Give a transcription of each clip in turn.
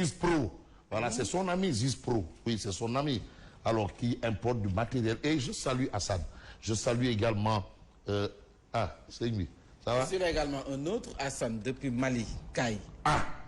Ziz Pro. Voilà, c'est son ami Ziz Pro. Oui, c'est son ami. Alors, qui importe du matériel. Et je salue Hassan. Je salue également... c'est lui. Ça va? Je salue également un autre Hassan depuis Mali, Kai.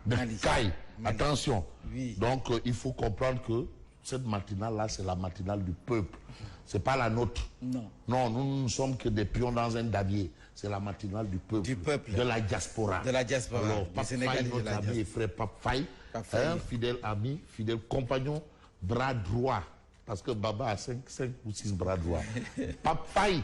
De Mali. Kai. Attention. Oui. Donc, il faut comprendre que cette matinale-là, c'est la matinale du peuple. C'est pas la nôtre. Non. Non, nous ne sommes que des pions dans un damier. C'est la matinale du peuple. Du peuple. De la diaspora. De la diaspora. Alors, Pape Faye, notre ami et frère Pape Faye, un fidèle ami, fidèle compagnon, bras droit. Parce que Baba a 5 ou 6 bras droits. Pape Faye.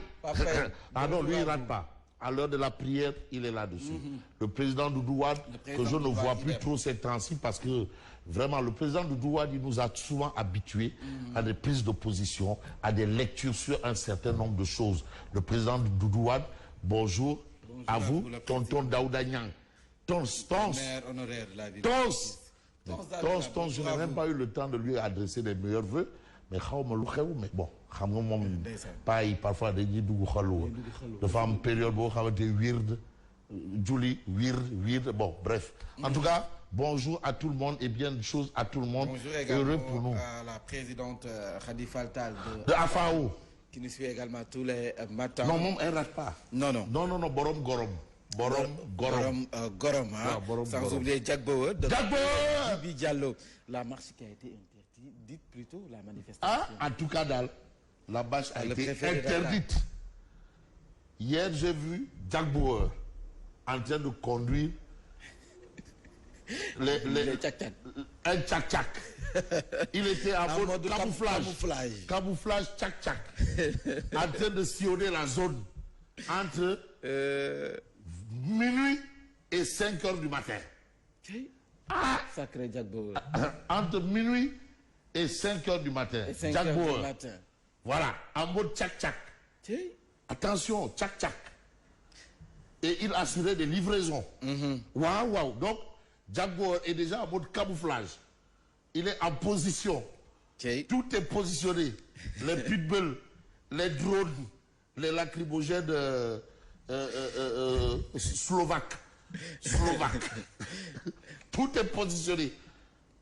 Ah non, lui, il ne rate pas. À l'heure de la prière, il est là-dessus. Le président Doudou Wade, que je ne vois plus trop ces temps-ci, parce que vraiment, le président Doudou Wade, il nous a souvent habitués à des prises de position, à des lectures sur un certain nombre de choses. Le président Doudou Wade, bonjour à vous, tonton Daouda Niang. Tons. Maire honoraire de la ville. Tons, je n'ai même pas eu le temps de lui adresser les meilleurs vœux. Mais mais bon, parfois dañuy dugg xalu dafa am période boo xamante weird Julie weird bon bref en tout cas bonjour à tout le monde et bien de choses à tout le monde. Bonjour également pour nous. À la présidente Khady Faltal de AFAO qui nous suit également tous les matins. Non, moom elle rate pas. Non borom gorom sans oublier Jack Bauer de Djibi Diallo. La marche qui a été interdite, dites plutôt la manifestation. En tout cas, la marche a été interdite. Hier, j'ai vu Jack Bauer en train de conduire un tchak-tchak. Il était en mode camouflage tchak-tchak. En train de sillonner la zone entre minuit et 5 heures du matin. Sacré Jack Bauer. Entre minuit et 5 heures du matin. Jack Bauer. Voilà, en mode tchak-tchak. Attention, tchak-tchak. Et il assurait des livraisons. Waouh. Donc, Jack Bauer est déjà en mode camouflage. Il est en position. Tout est positionné. Les pitbulls, les drones, les lacrymogènes slovaques. Tout est positionné.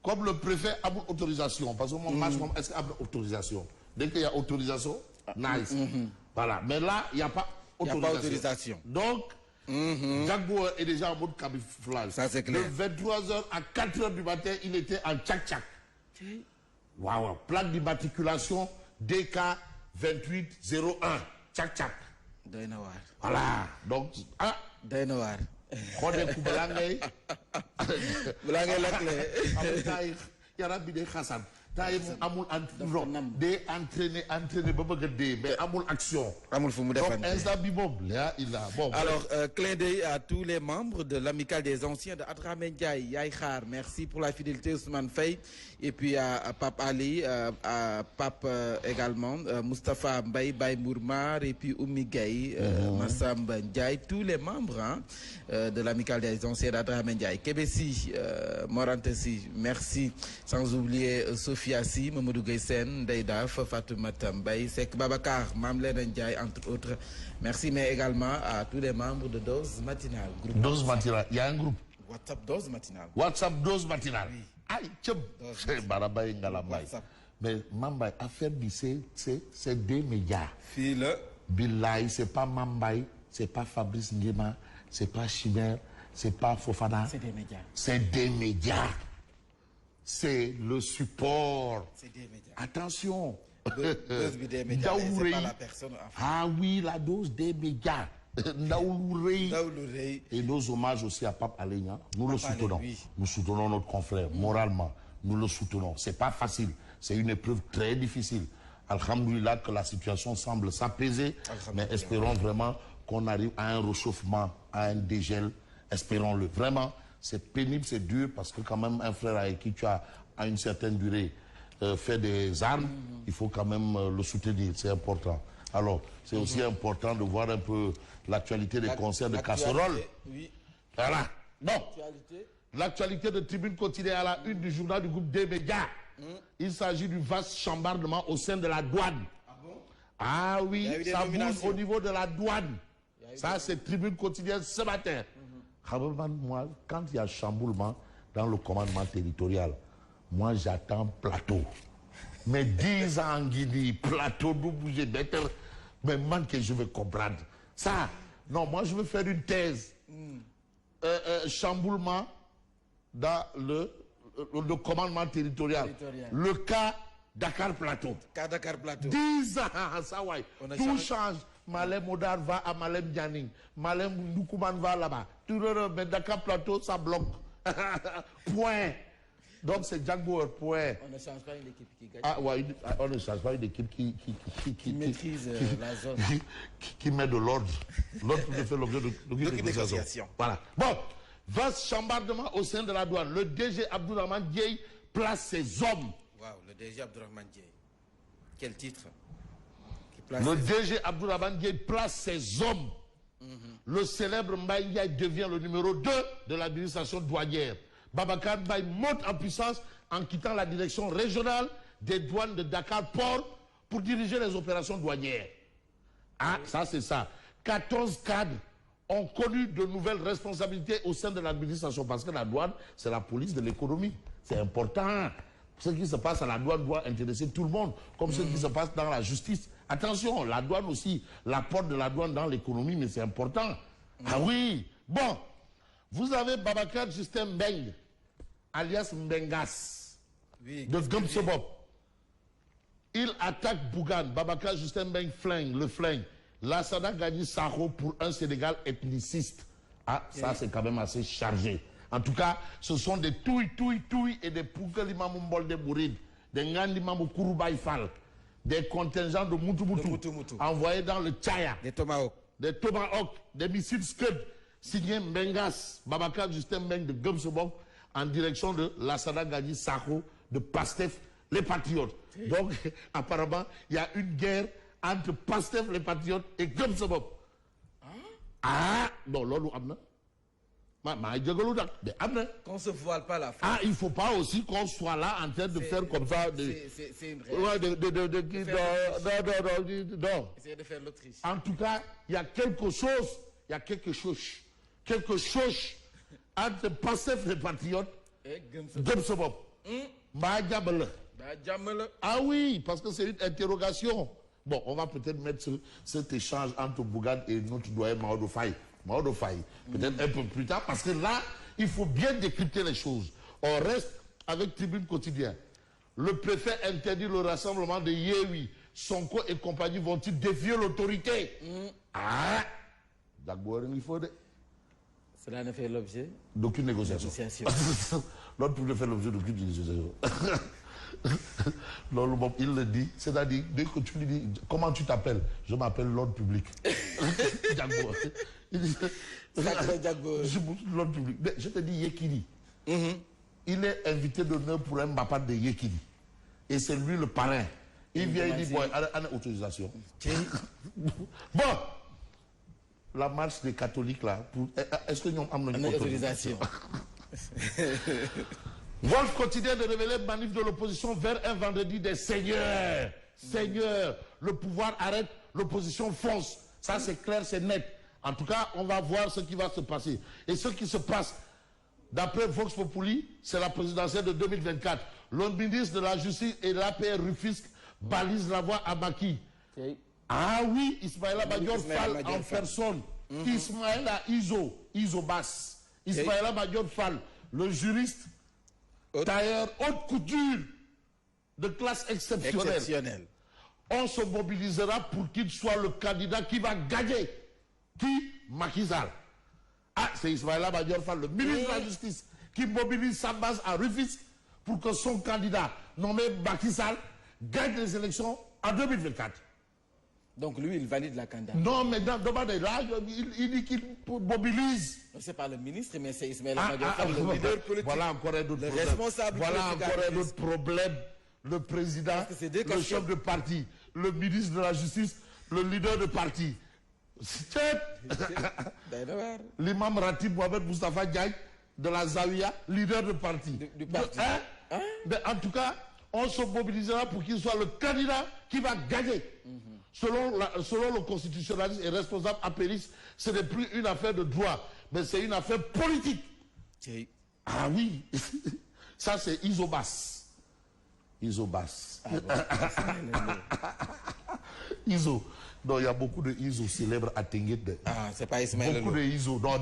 Comme le préfet a autorisation. Parce que mon match, est-ce qu'il y a autorisation? Dès qu'il y a autorisation, nice. Voilà. Mais là, il n'y a pas autorisation. Donc, Jack Bauer est déjà en mode camouflage. Ça, c'est clair. De 23h à 4h du matin, il était en tchak-tchak. Waouh. Plaque d'immatriculation DK 2801. Tchak-tchak. Voilà. Donc, Dainawar. Khode Koubalangay. Balangay lakle. Yarabi de Hassan. Taïm amul entraîné mais amul action. Donc instant bi moom là il a bon. Alors clin d'œil à tous les membres de l'amicale des anciens de Adramé Ndiaye Yaay Khar, merci pour la fidélité Ousmane Faye et puis à Pape Ali, à Pape également Moustapha Mbaye Baye Mourmar et puis Oumi Gaye, Massamba Ndiaye, tous les membres de l'amicale des anciens d'Adramé Ndiaye. Kébessi, Morantesi, merci, sans oublier Sophie Fiassi, Mamadou Gaysen, Deidaf, Fatoumata Mbaye, Sek Babacar, Mamlen Ndiaye, entre autres. Merci, mais également à tous les membres de Dose Matinale. Dose Matinale, il y a un groupe. WhatsApp Dose Matinale. WhatsApp Dose Matinale. Oui. Aïe, c'est Barabay Ngalamay. Mais Mambay, affaire c'est des médias. File. Billahi, c'est pas Mambay, c'est pas Fabrice Nguema, c'est pas Chimère, c'est pas Fofana. C'est des médias. C'est des médias. C'est le support. C'est des médias. Attention. Dose des médias, c'est pas la personne. Ah oui, la dose des médias. Et nos hommages aussi à Pape Alenia. Nous le soutenons. Nous soutenons notre confrère moralement. Nous le soutenons. C'est pas facile. C'est une épreuve très difficile. Alhamdoulilah que la situation semble s'apaiser. Mais espérons vraiment qu'on arrive à un réchauffement, à un dégel. Espérons-le. Vraiment. C'est pénible, c'est dur, parce que quand même un frère avec qui tu as, à une certaine durée, fait des armes, il faut quand même le soutenir, c'est important. Alors, c'est aussi important de voir un peu l'actualité des concerts de casseroles. Oui. Voilà. Bon. L'actualité de Tribune quotidienne à la une du journal du groupe des médias. Il s'agit du vaste chambardement au sein de la douane. Ah bon? Ah oui, ça bouge au niveau de la douane. Ça, c'est Tribune quotidienne ce matin. Moi, quand il y a chamboulement, dans le commandement territorial. Moi, j'attends plateau. Mais 10 ans en Guinée, plateau, nous bouger d'être. Mais man, que je veux comprendre. Ça, non, moi, je veux faire une thèse. Chamboulement dans le commandement territorial. Le cas Dakar Plateau. Cas Dakar Plateau. 10 ans, ça, ouais. Tout change. Malem Odar va à Malem Dianing. Malem Noukouman va là-bas. Mais Dakar Plateau, ça bloque. Point. Donc c'est Jack Bauer, point. On ne change pas une équipe qui gagne. Ah ouais, on ne change pas une équipe qui maîtrise la zone. Qui met de l'ordre. L'ordre peut faire l'objet de négociation. Voilà. Bon, vaste chambardement au sein de la douane. Le DG Abdourahmane Dieye place ses hommes. Waouh, le DG Abdourahmane Dieye. Quel titre? Le DG Abdourahmane Dieye place ses hommes. Le célèbre Mbaye Ndiaye devient le numéro 2 de l'administration douanière. Babacar Mbaye monte en puissance en quittant la direction régionale des douanes de Dakar Port pour diriger les opérations douanières. Ah, ça c'est ça. 14 cadres ont connu de nouvelles responsabilités au sein de l'administration parce que la douane, c'est la police de l'économie. C'est important. Ce qui se passe à la douane doit intéresser tout le monde, comme ce qui se passe dans la justice. Attention, la douane aussi, l'apport de la douane dans l'économie, mais c'est important. Ah oui. Bon, vous avez Babacar Justin Mbeng, alias Mbengas, oui, de Gumsebop. Il attaque Bougan, Babacar Justin Mbeng flingue, le flingue. Lassana Gagny Sakho pour un Sénégal ethniciste. Ah, ça c'est quand même assez chargé. En tout cas, ce sont des touilles et des Poukalimamou Mbolde Bouride, des Ngandimamou Kouroubaï Fall, des contingents de Moutou envoyés dans le Tchaya. Des Tomahawks. Des Tomahawks, des missiles Scud, signés Mbengas, Babacar Justin Mbeng de Gumsebop, en direction de Lassana Gagny Sakho de Pastef, les Patriotes. Donc, apparemment, il y a une guerre entre Pastef, les Patriotes et Gumsebop. Ah, non, là, nous avons. Qu'on se voile pas la fin. Ah, il ne faut pas aussi qu'on soit là en train de faire comme ça. C'est une réalité. Non. Essayez de faire l'Autriche. En tout cas, il y a quelque chose entre Pastef les Patriotes et Gumsebop. Ah oui, parce que c'est une interrogation. Bon, on va peut-être mettre cet échange entre Bougane et notre doyen Maodo Faye. Peut-être un peu plus tard, parce que là, il faut bien décrypter les choses. On reste avec Tribune Quotidien. Le préfet interdit le rassemblement de Yehui. Sonko et compagnie vont-ils défier l'autorité? Ah, il faut cela ne fait l'objet d'aucune négociation. L'autre peut faire l'objet d'aucune négociation. Il le dit, c'est-à-dire, dès que tu lui dis, comment tu t'appelles? Je m'appelle l'ordre public. L'ordre public. Mais je te dis Yekini. Il est invité d'honneur pour un Mbapat de Yekini. Et c'est lui le parrain. Il vient, il dit, bon, une autorisation. Bon, la marche des catholiques là, est-ce que nous avons une autorisation? Wolf quotidien de révéler manif de l'opposition vers un vendredi des seigneurs. Seigneurs, le pouvoir arrête, l'opposition fonce. Ça c'est clair, c'est net. En tout cas, on va voir ce qui va se passer. Et ce qui se passe, d'après Vox Populi, c'est la présidentielle de 2024. Le ministre de la Justice et l'APR Rufisque balise la voie à Baki. Ah oui, Ismaïla Madior Fall en personne. Ismaïla Iso Bass. Ismaïla Madior Fall, le juriste, tailleur haute couture de classe exceptionnelle. On se mobilisera pour qu'il soit le candidat qui va gagner. Qui? Macky Sall. Ah, c'est Ismaïla Madior Fall, le ministre de la Justice, qui mobilise sa base à Rufisque pour que son candidat, nommé Macky Sall, gagne les élections en 2024. Donc lui, il valide la candidature. Non, mais là, il dit qu'il mobilise. C'est pas le ministre, mais c'est Ismaïla Madior Fall, le leader politique. Voilà encore un autre problème. Responsable. Voilà encore un autre problème. Le président, le chef de parti, le ministre de la Justice, le leader de parti. L'imam Ratib Mohamed Moustapha Diagne de la Zawiya, leader de parti. Du parti. Mais en tout cas, on se mobilisera pour qu'il soit le candidat qui va gagner. Selon le constitutionnaliste et responsable apériste, ce n'est plus une affaire de droit, mais c'est une affaire politique. Ah oui, ça c'est Isobas. Isobas. Iso. Non, il y a beaucoup de Iso célèbres à Tenguet. Ah, c'est pas Ismaël. Beaucoup de Iso. Non,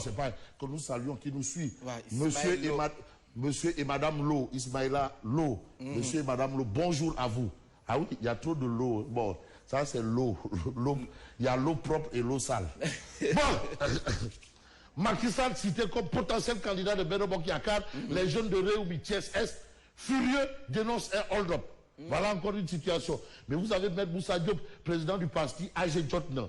c'est pas que nous saluons qui nous suit. Ouais, Monsieur et Madame Lo, Ismaïla Lo. Monsieur et Madame Lo, bonjour à vous. Ah oui, il y a trop de l'eau. Bon, ça c'est l'eau. Il y a l'eau propre et l'eau sale. Bon, Macky Sall cité comme potentiel candidat de Benno Bokk Yakaar, les jeunes de Rewmi Thiès Est, furieux, dénoncent un hold-up. Voilà encore une situation. Mais vous avez M. Moussa Diop, président du parti AG Jotna.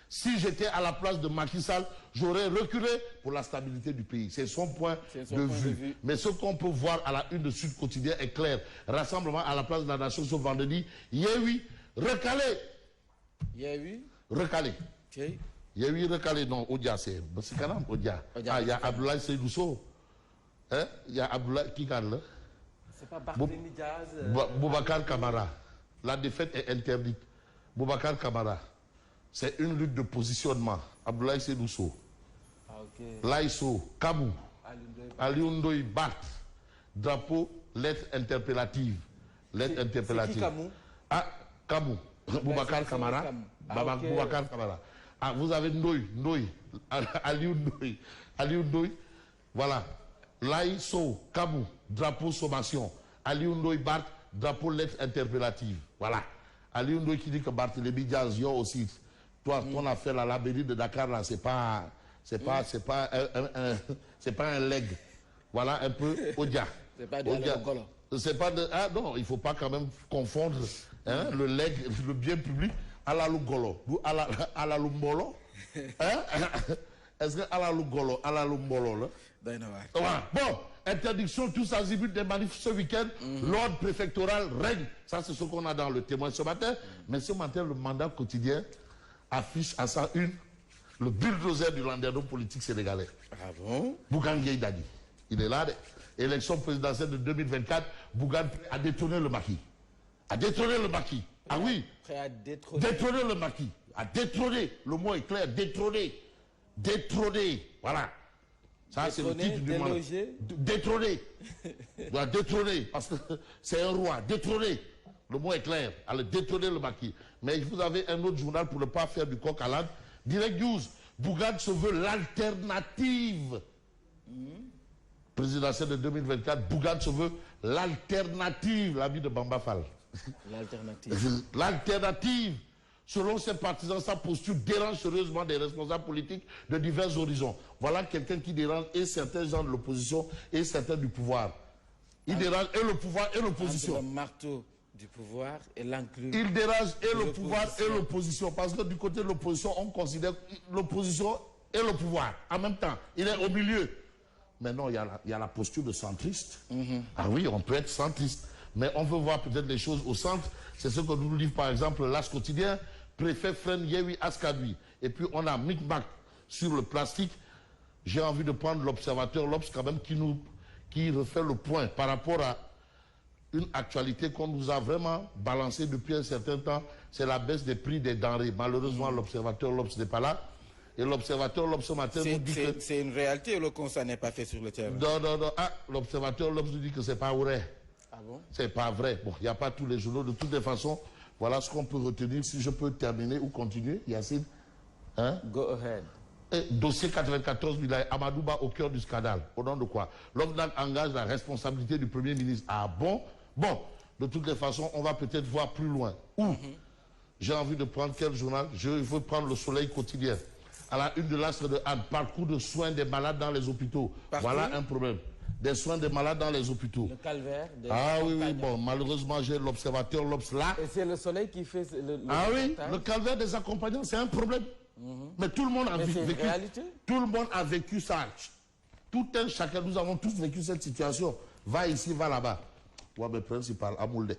Si j'étais à la place de Macky Sall, j'aurais reculé pour la stabilité du pays. C'est son point de vue. Mais ce qu'on peut voir à la une de Sud Quotidien est clair. Rassemblement à la place de la Nation ce vendredi. Yehui, recalé. Yehui recalé. Okay. Yehui recalé. Non, Odia, c'est quand même Odia. Ah, il y a Abdoulaye Seydousso. Hein? Il y a Abdoulaye qui parle là. C'est pas Barthélémy Diaz. Boubacar Camara. La défaite est interdite. Boubacar Camara. C'est une lutte de positionnement. Abdoulaye Seydousso. Ah, okay. Laïso, Kabou. Alioundoy Bat. Drapeau, lettre interpellative. Lettre interpellative. C'est qui Kamou? Ah, Kabou. Boubacar Camara. Boubacar Camara. Ah, vous avez Ndoy. Alioundoy. Alioundoy. Voilà. Laïso, Kabou. Drapeau sommation. Alioundoy Bat. Drapeau, lettre interpellative. Voilà. Alioundoy qui dit que Barthélémy Diaz, yo aussi. Toi, ton affaire à la mairie de Dakar, là, c'est pas un leg. Voilà un peu Odia. C'est pas de Golo. C'est pas de. Ah non, il faut pas quand même confondre hein, le leg, le bien public, à la Lugolo. Ou à la Lumbolo. Hein? Est-ce que à la Lugolo, à la Lumbolo, là? Bon, interdiction tous azimuts des manifs ce week-end. L'ordre préfectoral règne. Ça, c'est ce qu'on a dans le témoin ce matin. Mais ce matin, le mandat quotidien affiche à sa une le bulldozer du landerneau politique sénégalais. Ah bon? Bougane Gueye Dany. Il est là. Élection présidentielle de 2024, Bougane a détrôné le maquis. A détrôné le maquis. Ah oui. Prêt à détrôner. Détrôner le maquis. A détrôné. Le mot est clair. Détrôner. Détrôner. Voilà. Ça, c'est le titre du mandat. Détrôner. Voilà, détrôner. Parce que c'est un roi. Détrôner. Le mot est clair. Allez détrôner le maquis. Mais vous avez un autre journal pour ne pas faire du coq à l'âne. Direct News. Bougane se veut l'alternative. Présidentielle de 2024. Bougane se veut l'alternative. L'ami de Bamba Fall. L'alternative. L'alternative. Selon ses partisans, sa posture dérange sérieusement des responsables politiques de divers horizons. Voilà quelqu'un qui dérange et certains gens de l'opposition et certains du pouvoir. Il dérange et le pouvoir et l'opposition. Le marteau du pouvoir et l'enclume. Il dérange et le pouvoir et l'opposition. Parce que du côté de l'opposition, on considère l'opposition et le pouvoir en même temps. Il est au milieu. Mais non, il y a la posture de centriste. Ah oui, on peut être centriste. Mais on veut voir peut-être les choses au centre. C'est ce que nous livre par exemple l'As quotidien. Préfet freine Yehui Askanui. Et puis on a Micmac sur le plastique. J'ai envie de prendre l'observateur l'Obs quand même qui refait le point par rapport à une actualité qu'on nous a vraiment balancée depuis un certain temps. C'est la baisse des prix des denrées. Malheureusement, l'observateur l'Obs n'est pas là. Et l'observateur l'Obs ce matin nous dit que... C'est une réalité ou le constat n'est pas fait sur le terrain? Non. Ah, l'observateur l'Obs nous dit que c'est pas vrai. Ah bon? C'est pas vrai. Bon, il n'y a pas tous les journaux. De toutes les façons, voilà ce qu'on peut retenir. Si je peux terminer ou continuer, Yacine. Hein? Go ahead. Et dossier 94, Amadouba au cœur du scandale. Au nom de quoi? L'OFNAC engage la responsabilité du Premier ministre. Ah bon? Bon, de toutes les façons, on va peut-être voir plus loin. Où? J'ai envie de prendre quel journal? Je veux prendre le Soleil quotidien. À la une de l'Astre de Anne, parcours de soins des malades dans les hôpitaux. Voilà un problème. Des soins des malades dans les hôpitaux. Le calvaire. Ah oui, bon, malheureusement, j'ai l'observateur l'Obs là. Et c'est le Soleil qui fait le ah oui, le calvaire des accompagnants, c'est un problème. Mais tout le monde a vécu. Tout le monde a vécu ça. Tout un chacun, nous avons tous vécu cette situation. Va ici, va là-bas. Ouais, mais principal, Amoulde.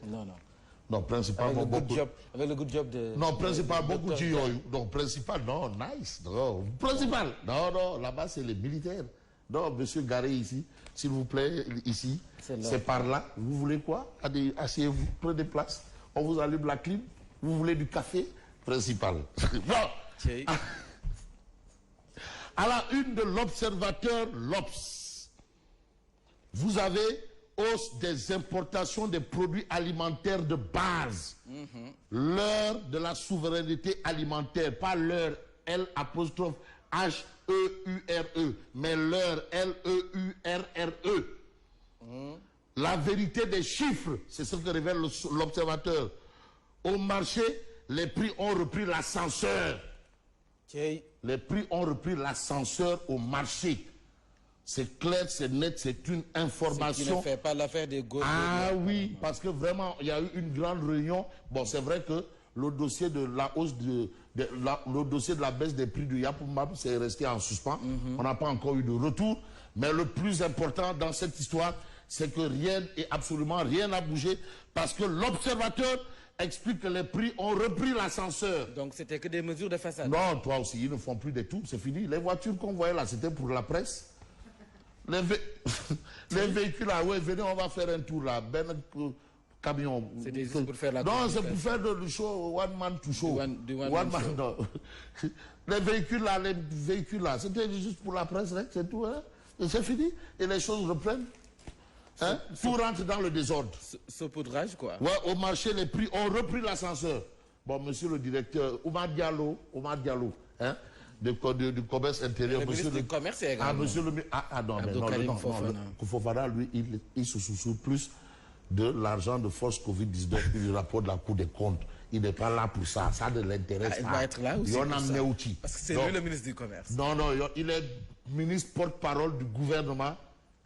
Non, principal, avec le good job de... Non, principal, beaucoup de gens. Non, principal, non, nice. Non, principal. Non, là-bas, c'est les militaires. Non, monsieur Garé ici, s'il vous plaît, ici, c'est par là. Vous voulez quoi? Asseyez-vous, prenez place. On vous allume la clim. Vous voulez du café? Principal. Bon. Okay. À la une de l'observateur l'Obs. Vous avez hausse des importations des produits alimentaires de base. L'heure de la souveraineté alimentaire, pas l'heure L''H-E-U-R-E, mais l'heure L-E-U-R-R-E. La vérité des chiffres, c'est ce que révèle l'observateur. Au marché, les prix ont repris l'ascenseur. Les prix ont repris l'ascenseur au marché. C'est clair, c'est net, c'est une information. Ce qui ne fait pas l'affaire des gosses. Ah oui, parce que vraiment, il y a eu une grande réunion. Bon, c'est vrai que le dossier de la hausse le dossier de la baisse des prix du Yapoumab, c'est resté en suspens. On n'a pas encore eu de retour. Mais le plus important dans cette histoire, c'est que rien et absolument rien n'a bougé parce que l'observateur explique que les prix ont repris l'ascenseur. Donc c'était que des mesures de façade. Non, toi aussi, ils ne font plus de tout, c'est fini. Les voitures qu'on voyait là, c'était pour la presse. Les véhicules là, ouais, venez, on va faire un tour là. Ben, camion. C'est juste pour faire la Non, c'est pour faire le show, one man to show. One man, non. Les véhicules là, c'était juste pour la presse, hein, c'est tout. Hein. C'est fini. Et les choses reprennent. Hein? Tout rentre dans le désordre. Saupoudrage, quoi. Ouais, au marché, les prix ont repris l'ascenseur. Bon, monsieur le directeur, Oumar Diallo, hein, du commerce intérieur. Le ministre du commerce également. Ah, monsieur le non, Fofana, lui, il se soucie plus de l'argent de force Covid-19 et du rapport de la Cour des comptes. Il n'est pas là pour ça. Ça ne l'intéresse pas. Il va être là aussi. Parce que c'est lui le ministre du commerce. Non, il est ministre porte-parole du gouvernement.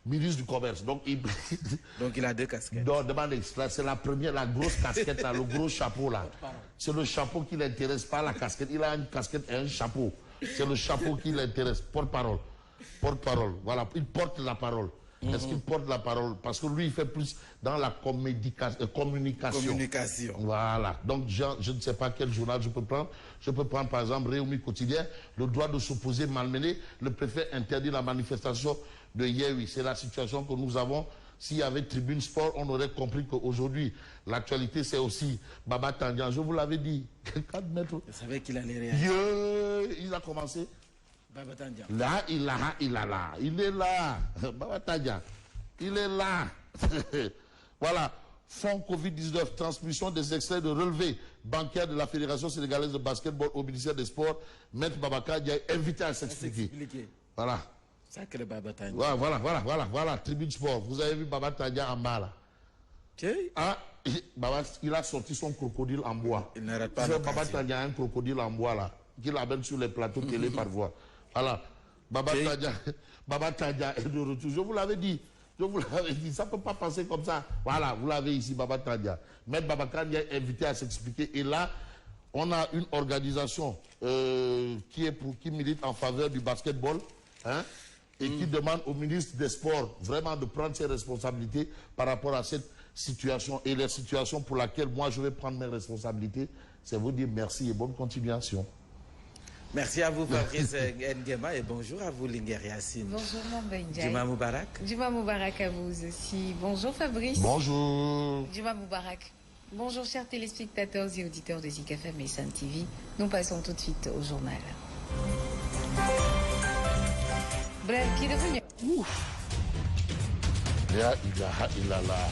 Ministre du Commerce. Donc il a deux casquettes. Non, demandez, c'est la première, la grosse casquette, là, le gros chapeau là. C'est le chapeau qui l'intéresse, pas la casquette. Il a une casquette et un chapeau. C'est le chapeau qui l'intéresse. Porte-parole. Porte-parole. Voilà, il porte la parole. Est-ce qu'il porte la parole? Parce que lui, il fait plus dans la communication. Voilà. Donc, je ne sais pas quel journal je peux prendre. Je peux prendre, par exemple, Réumi Quotidien, le droit de s'opposer malmené. Le préfet interdit la manifestation de hier, oui. C'est la situation que nous avons. S'il y avait Tribune Sport, on aurait compris qu'aujourd'hui, l'actualité, c'est aussi Baba Tandian. Je vous l'avais dit. 4 mètres. Je savais qu'il allait réagir. Il a commencé. Baba Tandian. Là, il est là. Baba Tandian. Il est là. Voilà. Fonds Covid-19, transmission des extraits de relevés bancaires de la Fédération sénégalaise de basketball au ministère des Sports. Maître Babacar est invité à s'expliquer. Voilà. Sacré Baba Tandian. Voilà. Tribune Sport. Vous avez vu Baba Tandian en bas là. Ah, il a sorti son crocodile en bois. Il n'arrête pas. Baba Tandian a un crocodile en bois là, qu'il amène sur les plateaux télé par voie. Voilà. Baba Tandian est de retour. Je vous l'avais dit. Ça ne peut pas passer comme ça. Voilà, vous l'avez ici, Baba Tandian. Maître Babacar est invité à s'expliquer. Et là, on a une organisation qui milite en faveur du basketball. Hein, et qui demande au ministre des Sports vraiment de prendre ses responsabilités par rapport à cette situation. Et la situation pour laquelle moi je vais prendre mes responsabilités, c'est vous dire merci et bonne continuation. Merci à vous Fabrice Nguema et bonjour à vous Linguère Yacine. Bonjour Mambendja. Juma Moubarak. Juma Moubarak à vous aussi. Bonjour Fabrice. Bonjour. Juma Moubarak. Bonjour chers téléspectateurs et auditeurs de Zik FM et Sun TV. Nous passons tout de suite au journal. Bref, qui est devenu. Ouf. La ilaha illallah.